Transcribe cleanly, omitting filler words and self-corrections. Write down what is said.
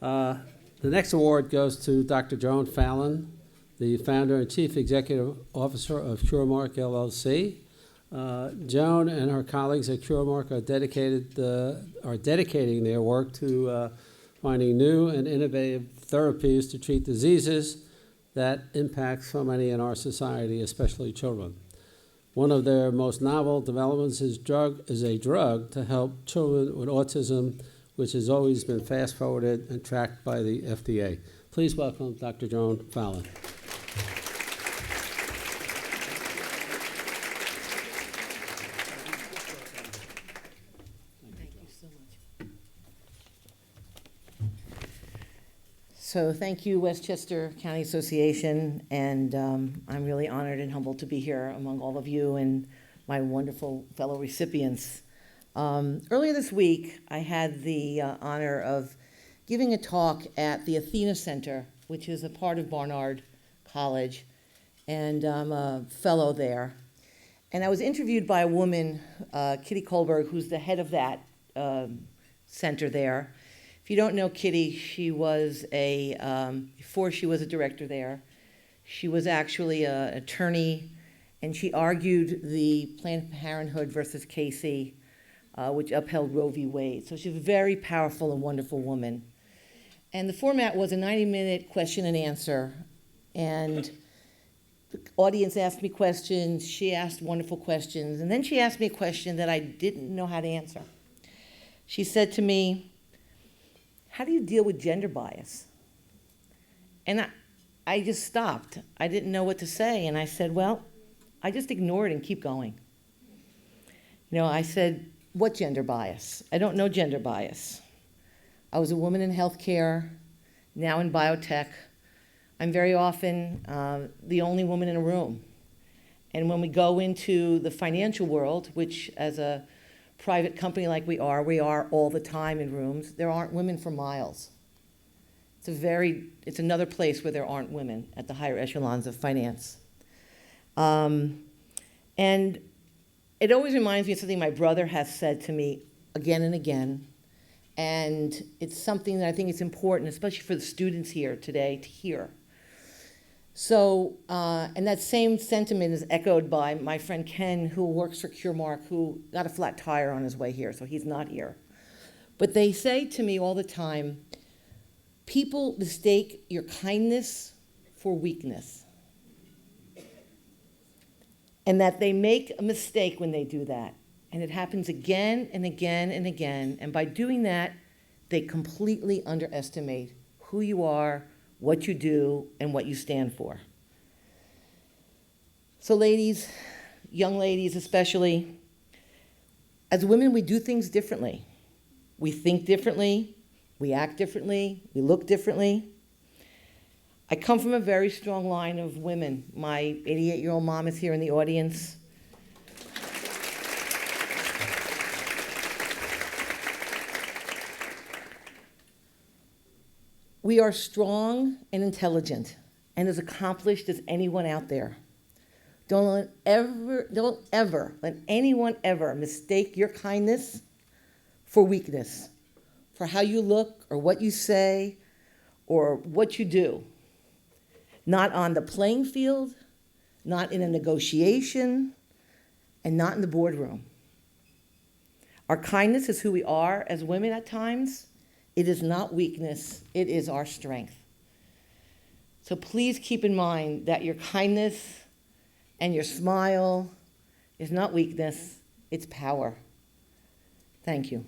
The next award goes to Dr. Joan Fallon, the founder and chief executive officer of Curemark LLC. Joan and her colleagues at Curemark are dedicating their work to finding new and innovative therapies to treat diseases that impact so many in our society, especially children. One of their most novel developments is a drug to help children with autism, which has always been fast-forwarded and tracked by the FDA. Please welcome Dr. Joan Fallon. So thank you, Westchester County Association, and I'm really honored and humbled to be here among all of you and my wonderful fellow recipients. Earlier this week, I had the honor of giving a talk at the Athena Center, which is a part of Barnard College, and I'm a fellow there. And I was interviewed by a woman, Kitty Kohlberg, who's the head of that center there. If you don't know Kitty, she was before she was a director there, she was actually an attorney, and she argued the Planned Parenthood versus Casey, which upheld Roe v. Wade. So she's a very powerful and wonderful woman. And the format was a 90-minute question and answer. And the audience asked me questions, she asked wonderful questions, and then she asked me a question that I didn't know how to answer. She said to me, "How do you deal with gender bias?" And I just stopped. I didn't know what to say. And I said, well, I just ignore it and keep going. I said, what gender bias? I don't know gender bias. I was a woman in healthcare, now in biotech. I'm very often the only woman in a room. And when we go into the financial world, which as a private company like we are all the time in rooms, there aren't women for miles. It's another place where there aren't women at the higher echelons of finance. And it always reminds me of something my brother has said to me again and again, and it's something that I think is important, especially for the students here today, to hear. So, and that same sentiment is echoed by my friend Ken, who works for Curemark, who got a flat tire on his way here, so he's not here. But they say to me all the time, people mistake your kindness for weakness. And that they make a mistake when they do that. And it happens again and again and again. And by doing that, they completely underestimate who you are, what you do, and what you stand for. So ladies, young ladies especially, as women, we do things differently. We think differently, we act differently, we look differently. I come from a very strong line of women. My 88-year-old mom is here in the audience. We are strong and intelligent and as accomplished as anyone out there. Don't ever let anyone ever mistake your kindness for weakness, for how you look or what you say or what you do. Not on the playing field, not in a negotiation, and not in the boardroom. Our kindness is who we are as women at times. It is not weakness, it is our strength. So please keep in mind that your kindness and your smile is not weakness, it's power. Thank you.